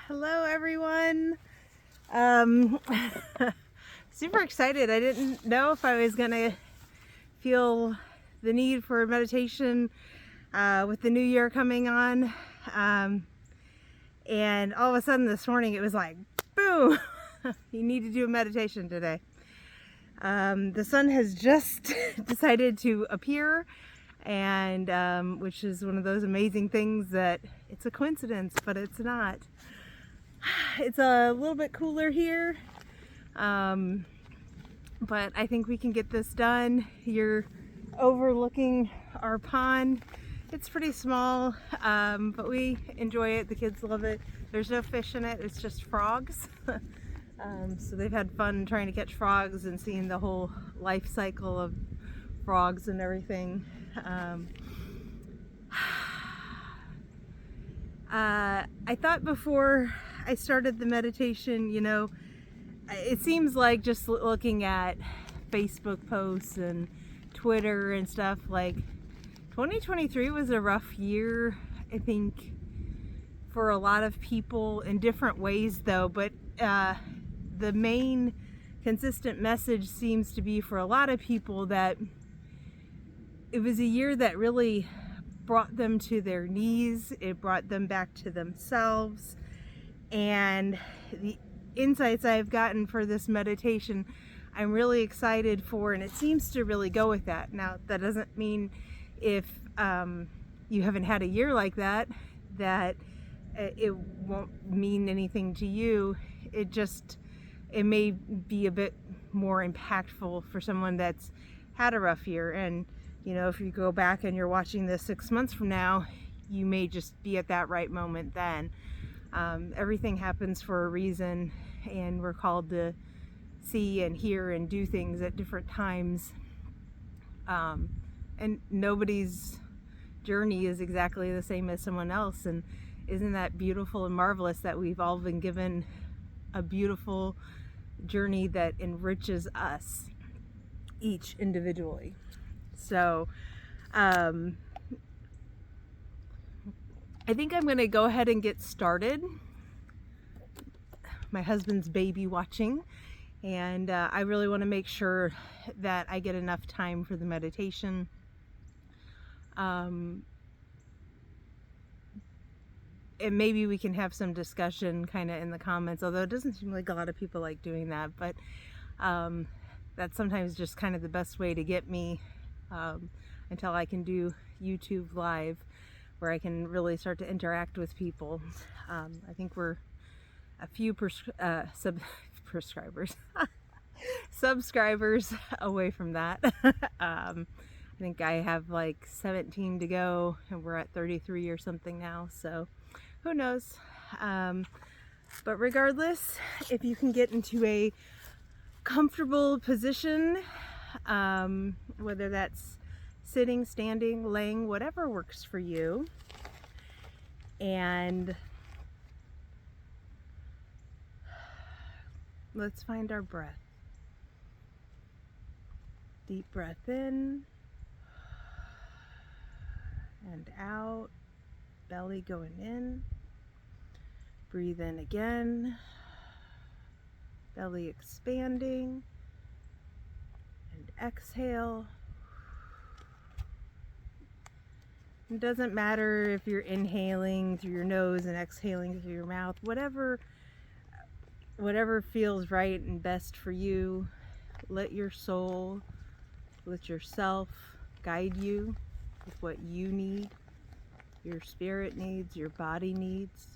Hello everyone. Super excited. I didn't know if I was gonna feel the need for meditation with the new year coming on, and all of a sudden this morning it was like boom. You need to do a meditation today. The sun has just decided to appear, and which is one of those amazing things that it's a coincidence, but it's not. It's a little bit cooler here, but I think we can get this done. You're overlooking our pond. It's pretty small, but we enjoy it. The kids love it. There's no fish in it, it's just frogs. So they've had fun trying to catch frogs and seeing the whole life cycle of frogs and everything. I thought before I started the meditation, it seems like just looking at Facebook posts and Twitter and stuff, like 2023 was a rough year, I think, for a lot of people in different ways though, but the main consistent message seems to be for a lot of people that it was a year that really brought them to their knees. It brought them back to themselves, and the insights I've gotten for this meditation I'm really excited for, and it seems to really go with that. Now that doesn't mean if you haven't had a year like that it won't mean anything to you. It may be a bit more impactful for someone that's had a rough year, and if you go back and you're watching this 6 months from now, you may just be at that right moment then. Everything happens for a reason, and we're called to see and hear and do things at different times. And nobody's journey is exactly the same as someone else, and isn't that beautiful and marvelous that we've all been given a beautiful journey that enriches us each individually. So I think I'm going to go ahead and get started. My husband's baby watching, and I really want to make sure that I get enough time for the meditation. And maybe we can have some discussion kind of in the comments, although it doesn't seem like a lot of people like doing that, but that's sometimes just kind of the best way to get me until I can do YouTube live, where I can really start to interact with people. I think we're a few subscribers away from that. I think I have like 17 to go, and we're at 33 or something now, so who knows. But regardless, if you can get into a comfortable position, whether that's sitting, standing, laying, whatever works for you, and let's find our breath. Deep breath in and out, belly going in. Breathe in again, belly expanding, and exhale. It doesn't matter if you're inhaling through your nose and exhaling through your mouth, whatever feels right and best for you. Let your soul, let yourself guide you with what you need, your spirit needs, your body needs.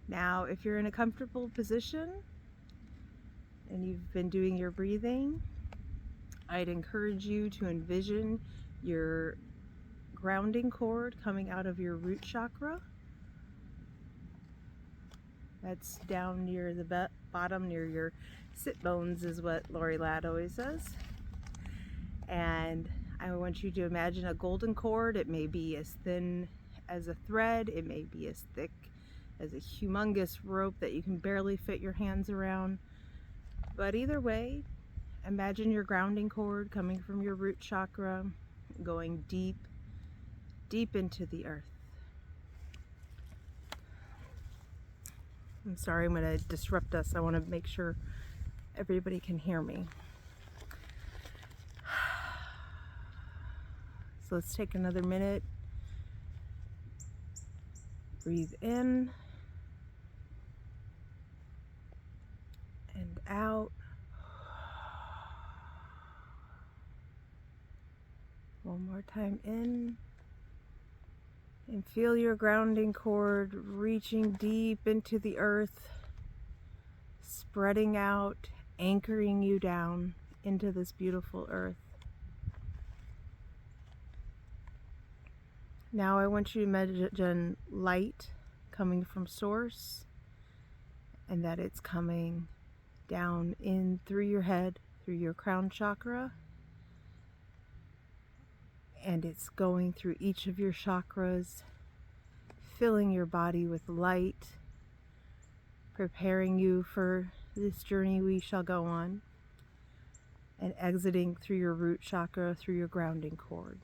Now, if you're in a comfortable position and you've been doing your breathing, I'd encourage you to envision your grounding cord coming out of your root chakra. That's down near the bottom, near your sit bones, is what Lori Ladd always says. And I want you to imagine a golden cord. It may be as thin as a thread, it may be as thick as a humongous rope that you can barely fit your hands around. But either way, imagine your grounding cord coming from your root chakra, going deep, deep into the earth. I'm sorry, I'm going to disrupt us. I want to make sure everybody can hear me. So let's take another minute. Breathe in and out. One more time in. And feel your grounding cord reaching deep into the earth, spreading out, anchoring you down into this beautiful earth. Now I want you to imagine light coming from source, and that it's coming down in through your head, through your crown chakra, and it's going through each of your chakras, filling your body with light, preparing you for this journey we shall go on, and exiting through your root chakra, through your grounding cord.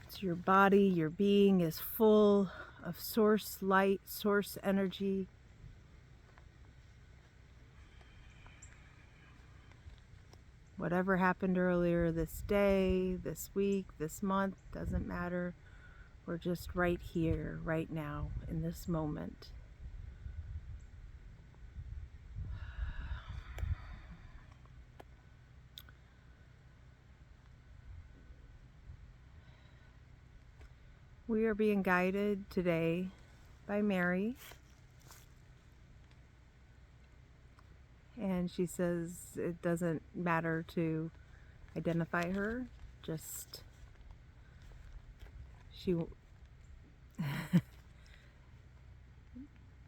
So your body, your being is full of source light, source energy. Whatever happened earlier this day, this week, this month, doesn't matter. We're just right here, right now, in this moment. We are being guided today by Mary. And she says it doesn't matter to identify her, just she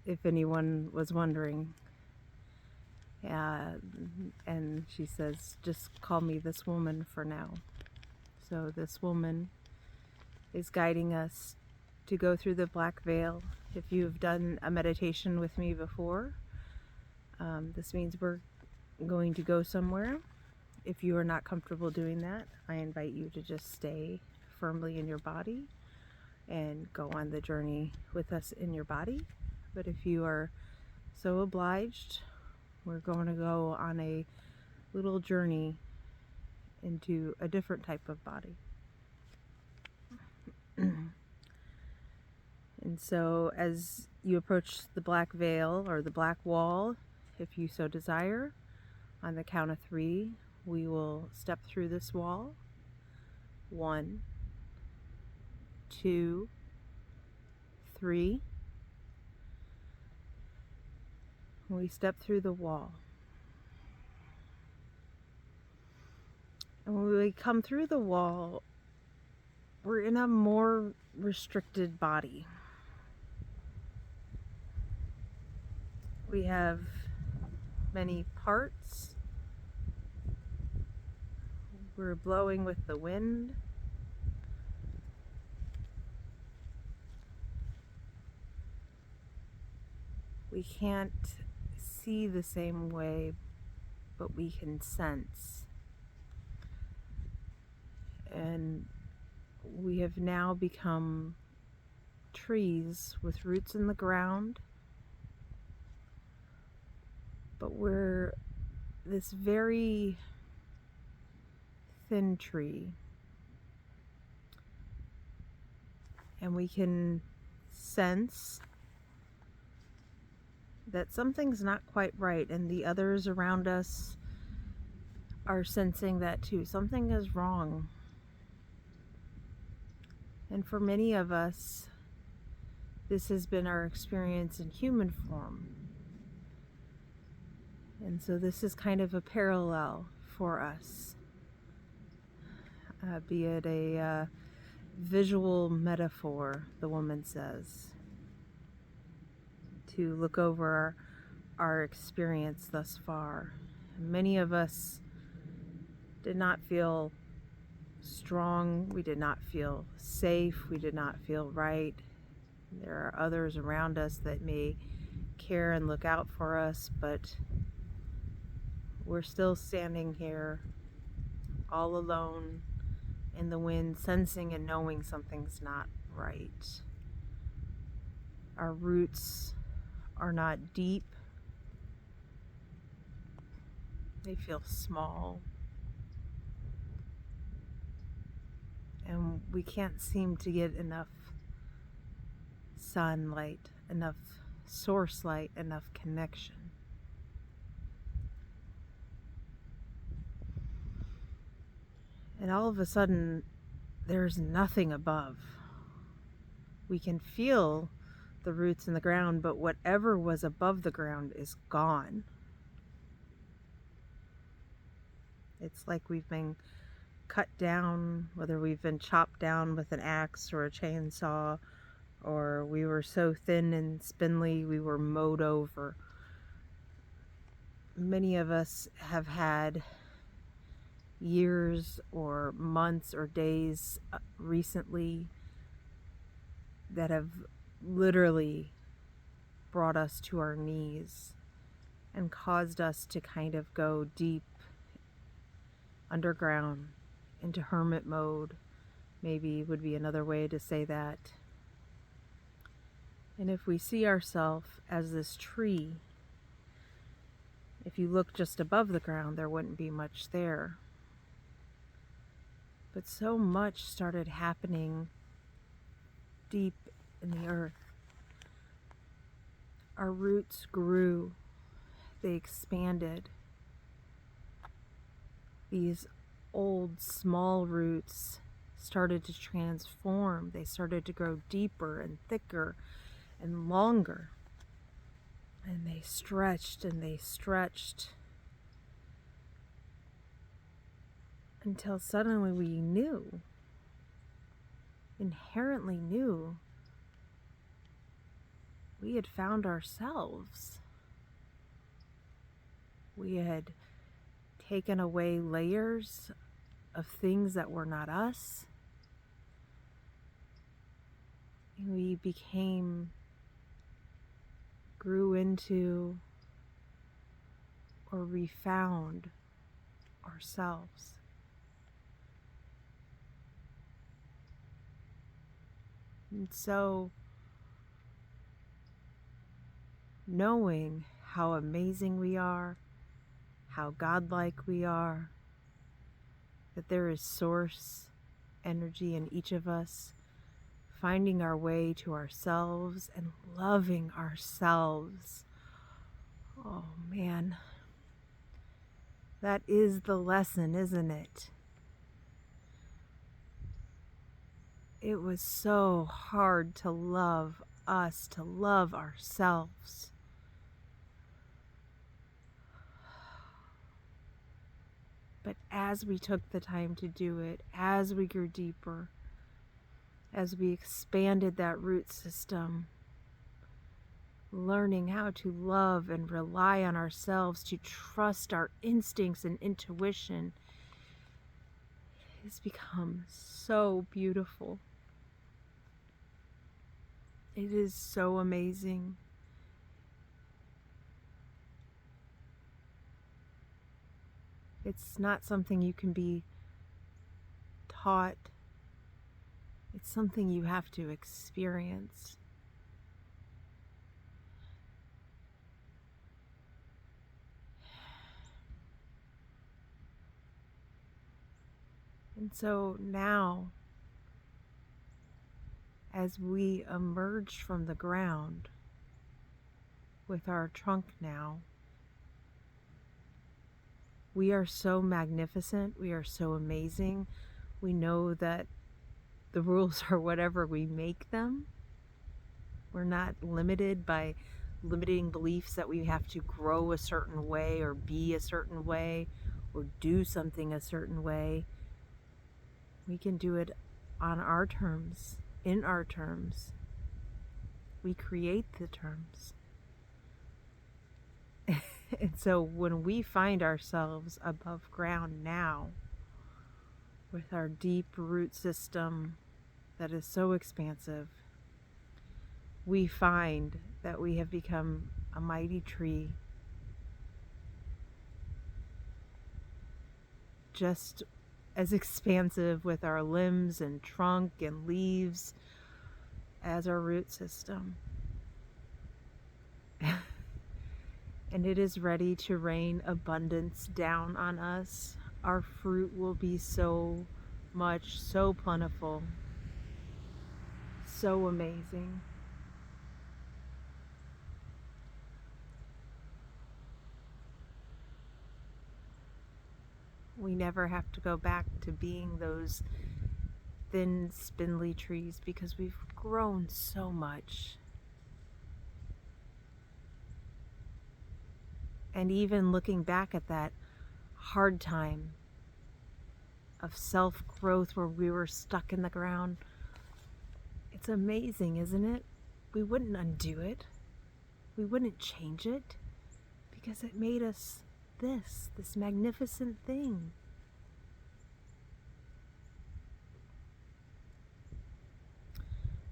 if anyone was wondering. And she says, just call me this woman for now. So this woman is guiding us to go through the black veil. If you've done a meditation with me before, this means we're going to go somewhere. If you are not comfortable doing that, I invite you to just stay firmly in your body and go on the journey with us in your body. But if you are so obliged, we're going to go on a little journey into a different type of body. And so as you approach the black veil or the black wall, if you so desire, on the count of 3, we will step through this wall. 1, 2, 3. We step through the wall. And when we come through the wall, we're in a more restricted body. We have many parts. We're blowing with the wind. We can't see the same way, but we can sense. And we have now become trees with roots in the ground, but we're this very thin tree, and we can sense that something's not quite right, and the others around us are sensing that too. Something is wrong. And for many of us, this has been our experience in human form. And so this is kind of a parallel for us, be it a visual metaphor, the woman says, to look over our experience thus far. Many of us did not feel strong, we did not feel safe, we did not feel right. There are others around us that may care and look out for us, but we're still standing here all alone in the wind, sensing and knowing something's not right. Our roots are not deep. They feel small. And we can't seem to get enough sunlight, enough source light, enough connection. And all of a sudden, there's nothing above. We can feel the roots in the ground, but whatever was above the ground is gone. It's like we've been cut down, whether we've been chopped down with an axe or a chainsaw, or we were so thin and spindly we were mowed over. Many of us have had years or months or days recently that have literally brought us to our knees and caused us to kind of go deep underground into hermit mode, maybe would be another way to say that. And if we see ourselves as this tree, if you look just above the ground, there wouldn't be much there. But so much started happening deep in the earth. Our roots grew, they expanded. These old small roots started to transform. They started to grow deeper and thicker and longer. And they stretched and they stretched until suddenly we knew, inherently knew, we had found ourselves. We had taken away layers of things that were not us. And we grew into, or refound ourselves. And so, knowing how amazing we are, how godlike we are, that there is source energy in each of us, finding our way to ourselves and loving ourselves. Oh man, that is the lesson, isn't it? It was so hard to love us, to love ourselves. But as we took the time to do it, as we grew deeper, as we expanded that root system, learning how to love and rely on ourselves, to trust our instincts and intuition, has become so beautiful. It is so amazing. It's not something you can be taught. It's something you have to experience. And so now, as we emerge from the ground with our trunk now, we are so magnificent, we are so amazing. We know that the rules are whatever we make them. We're not limited by limiting beliefs that we have to grow a certain way or be a certain way or do something a certain way. We can do it on our terms, in our terms. We create the terms. And so when we find ourselves above ground now, with our deep root system that is so expansive, we find that we have become a mighty tree. just as expansive with our limbs and trunk and leaves as our root system. And it is ready to rain abundance down on us. Our fruit will be so much, so plentiful, so amazing. We never have to go back to being those thin, spindly trees because we've grown so much. And even looking back at that hard time of self-growth where we were stuck in the ground, it's amazing, isn't it? We wouldn't undo it. We wouldn't change it because it made us this magnificent thing.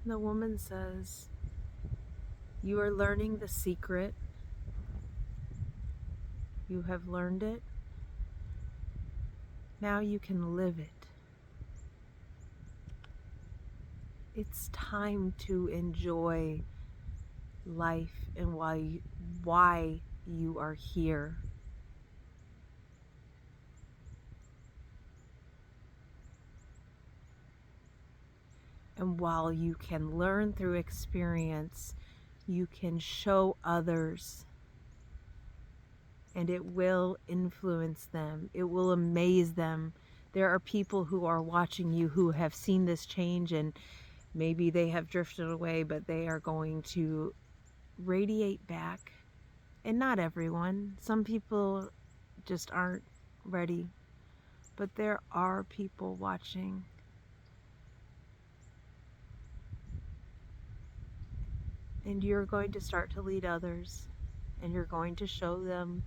And the woman says, "You are learning the secret. You have learned it. Now you can live it. It's time to enjoy life and why you are here." And while you can learn through experience, you can show others, and it will influence them. It will amaze them. There are people who are watching you who have seen this change, and maybe they have drifted away, but they are going to radiate back. And not everyone. Some people just aren't ready. But there are people watching. And you're going to start to lead others. And you're going to show them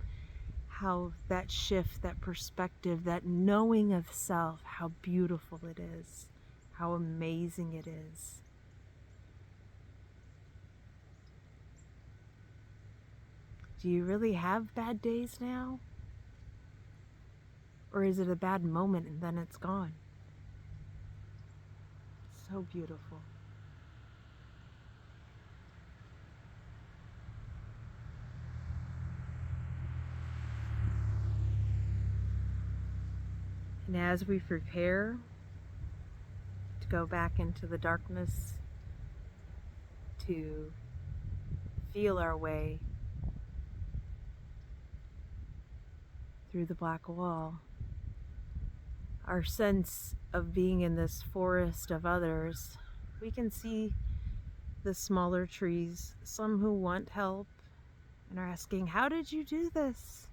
how that shift, that perspective, that knowing of self, how beautiful it is, how amazing it is. Do you really have bad days now? Or is it a bad moment and then it's gone? So beautiful. And as we prepare to go back into the darkness, to feel our way through the black wall, our sense of being in this forest of others, we can see the smaller trees, some who want help and are asking, "How did you do this?"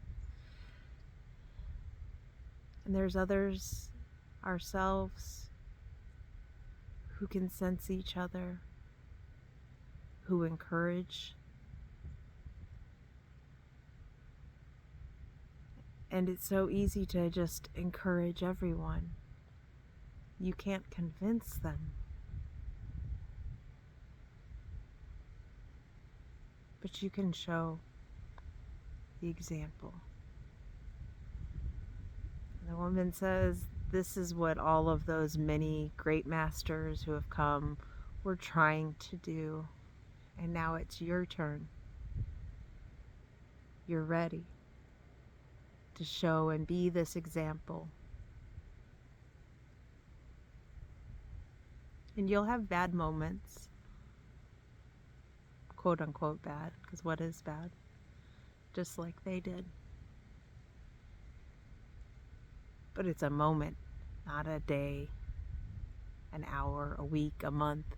And there's others, ourselves, who can sense each other, who encourage. And it's so easy to just encourage everyone. You can't convince them. But you can show the example. And the woman says, this is what all of those many great masters who have come were trying to do. And now it's your turn. You're ready to show and be this example. And you'll have bad moments, quote unquote bad, because what is bad? Just like they did. But it's a moment, not a day, an hour, a week, a month.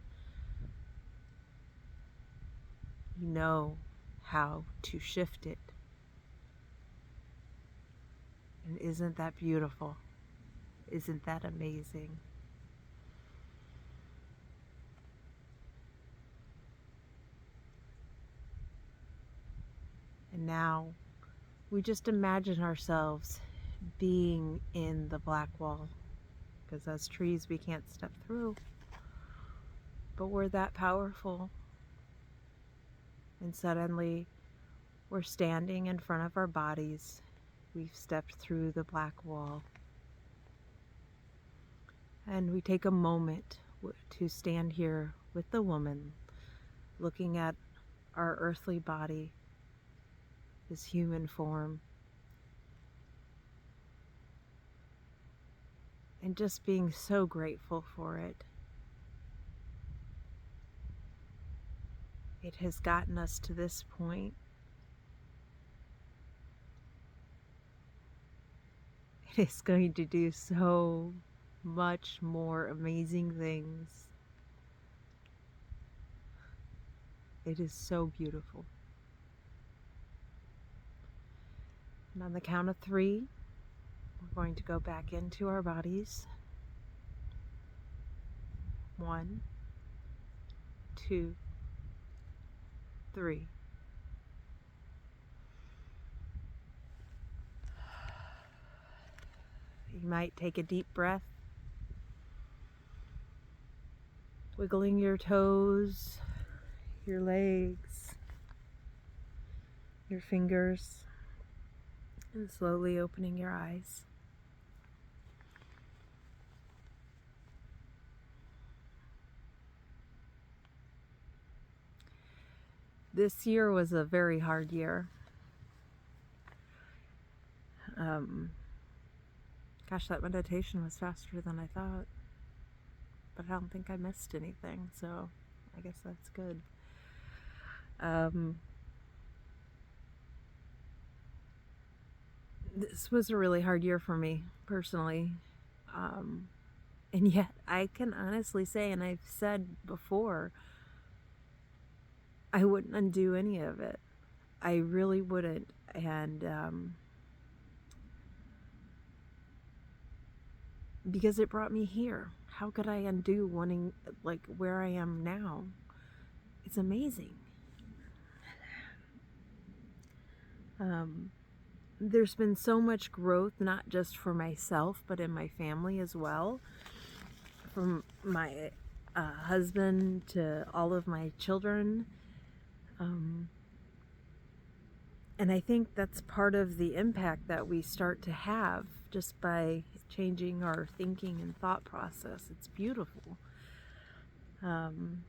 You know how to shift it. And isn't that beautiful? Isn't that amazing? And now we just imagine ourselves being in the black wall, because as trees we can't step through, but we're that powerful. And suddenly we're standing in front of our bodies. We've stepped through the black wall. And we take a moment to stand here with the woman, looking at our earthly body, this human form, and just being so grateful for it. It has gotten us to this point. It is going to do so much more amazing things. It is so beautiful. And on the count of 3, we're going to go back into our bodies. 1, 2, 3. You might take a deep breath, wiggling your toes, your legs, your fingers, and slowly opening your eyes. This year was a very hard year. Gosh, that meditation was faster than I thought. But I don't think I missed anything, so I guess that's good. This was a really hard year for me, personally. And yet, I can honestly say, and I've said before, I wouldn't undo any of it. I really wouldn't. And because it brought me here. How could I undo wanting, like, where I am now? It's amazing. There's been so much growth, not just for myself, but in my family as well. From my husband to all of my children. And I think that's part of the impact that we start to have just by changing our thinking and thought process. It's beautiful. And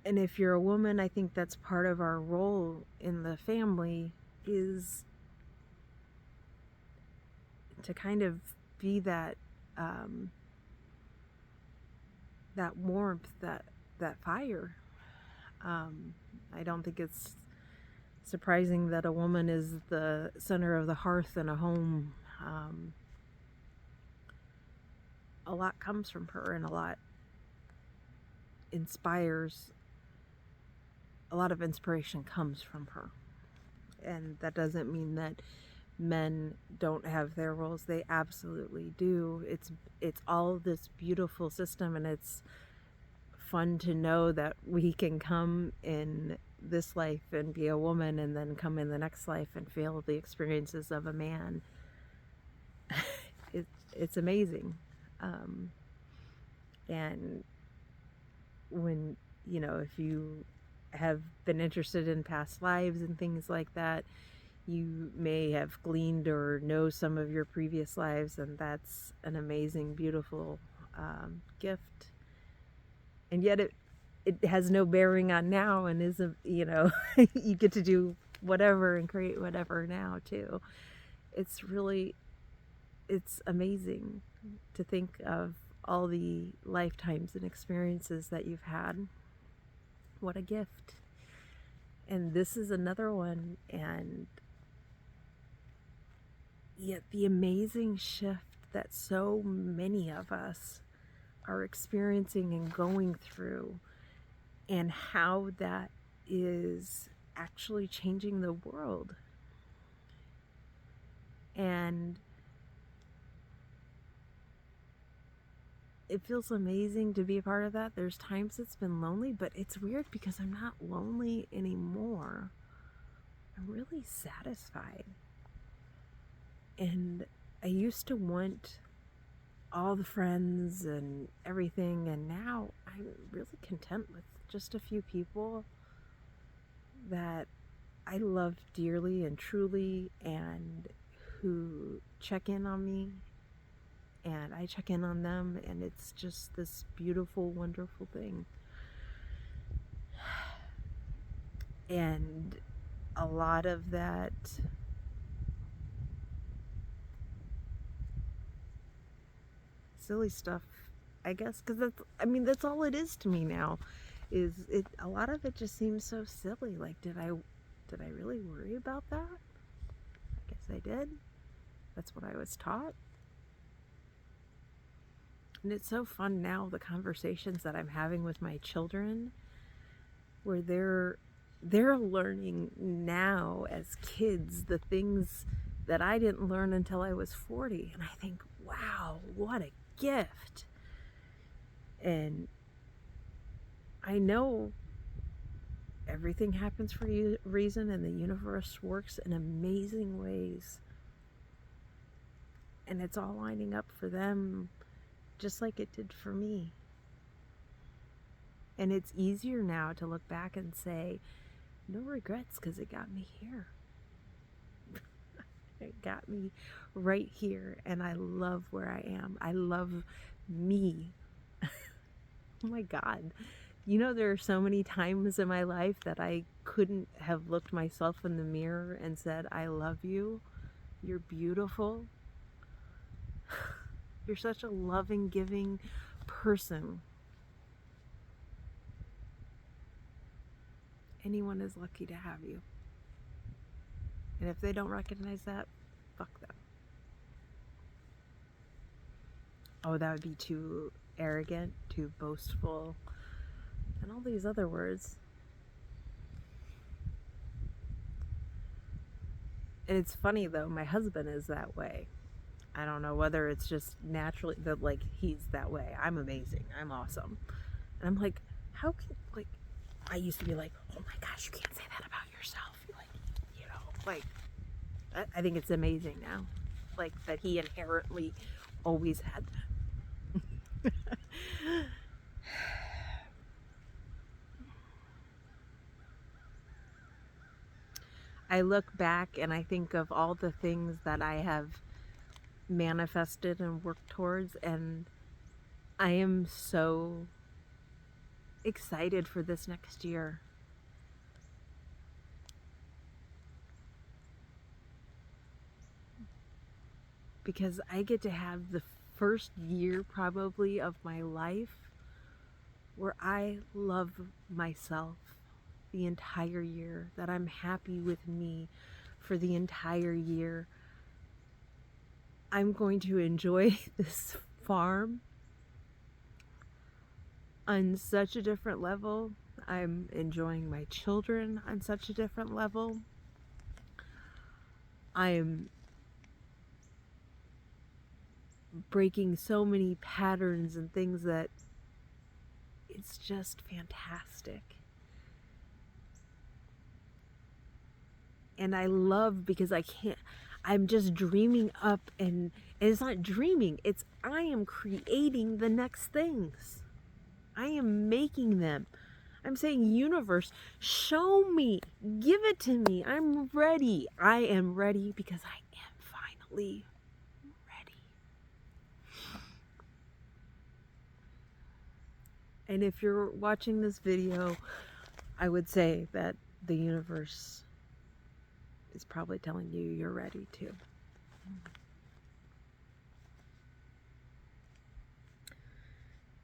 if you're a woman, I think that's part of our role in the family, is to kind of be that that warmth, that fire. I don't think it's surprising that a woman is the center of the hearth in a home. A lot comes from her, and a lot inspires. A lot of inspiration comes from her. And that doesn't mean that men don't have their roles. They absolutely do. It's all this beautiful system, and it's fun to know that we can come in this life and be a woman, and then come in the next life and feel the experiences of a man. It's amazing. And when, if you have been interested in past lives and things like that, you may have gleaned or know some of your previous lives, and that's an amazing, beautiful gift. And yet it has no bearing on now, and is you get to do whatever and create whatever now too. It's amazing to think of all the lifetimes and experiences that you've had. What a gift. And this is another one. And yet the amazing shift that so many of us are experiencing and going through, and how that is actually changing the world. And it feels amazing to be a part of that. There's times it's been lonely, but it's weird because I'm not lonely anymore. I'm really satisfied. And I used to want all the friends and everything, and now I'm really content with just a few people that I love dearly and truly, and who check in on me and I check in on them, and it's just this beautiful, wonderful thing. And a lot of that silly stuff, I guess, because that's all it is to me now. Is it a lot of it just seems so silly. Like, did I really worry about that? I guess I did. That's what I was taught. And it's so fun now, the conversations that I'm having with my children, where they're learning now as kids the things that I didn't learn until I was 40. And I think, wow, what a gift. And I know everything happens for a reason, and the universe works in amazing ways. And it's all lining up for them just like it did for me. And it's easier now to look back and say, no regrets, because it got me here. It got me right here, and I love where I am. I love me. Oh my God. You know, there are so many times in my life that I couldn't have looked myself in the mirror and said, I love you. You're beautiful. You're such a loving, giving person. Anyone is lucky to have you. And if they don't recognize that, fuck them. Oh, that would be too arrogant, too boastful, and all these other words. And it's funny though, my husband is that way. I don't know whether it's just naturally that, like, he's that way. I'm amazing. I'm awesome. And I'm like, how can, like, I used to be like, oh my gosh, you can't say that about yourself. Like, you know, like, I think it's amazing now. Like, that he inherently always had that. I look back and I think of all the things that I have manifested and worked towards, and I am so excited for this next year. Because I get to have the first year probably of my life where I love myself the entire year, that I'm happy with me for the entire year. I'm going to enjoy this farm on such a different level. I'm enjoying my children on such a different level. I'm breaking so many patterns and things that it's just fantastic. And I love, because I'm just dreaming up, and it's not dreaming, it's I am creating the next things. I am making them. I'm saying, universe, show me, give it to me. I'm ready. I am ready because I am finally ready. And if you're watching this video, I would say that the universe is probably telling you you're ready too.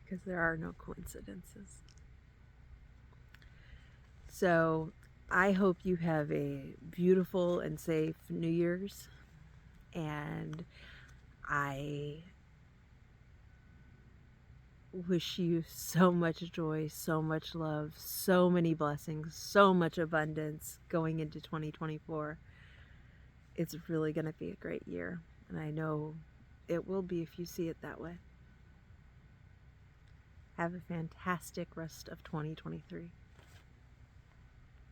Because there are no coincidences. So I hope you have a beautiful and safe New Year's, and I wish you so much joy, so much love, so many blessings, so much abundance going into 2024. It's really going to be a great year, and I know it will be if you see it that way. Have a fantastic rest of 2023.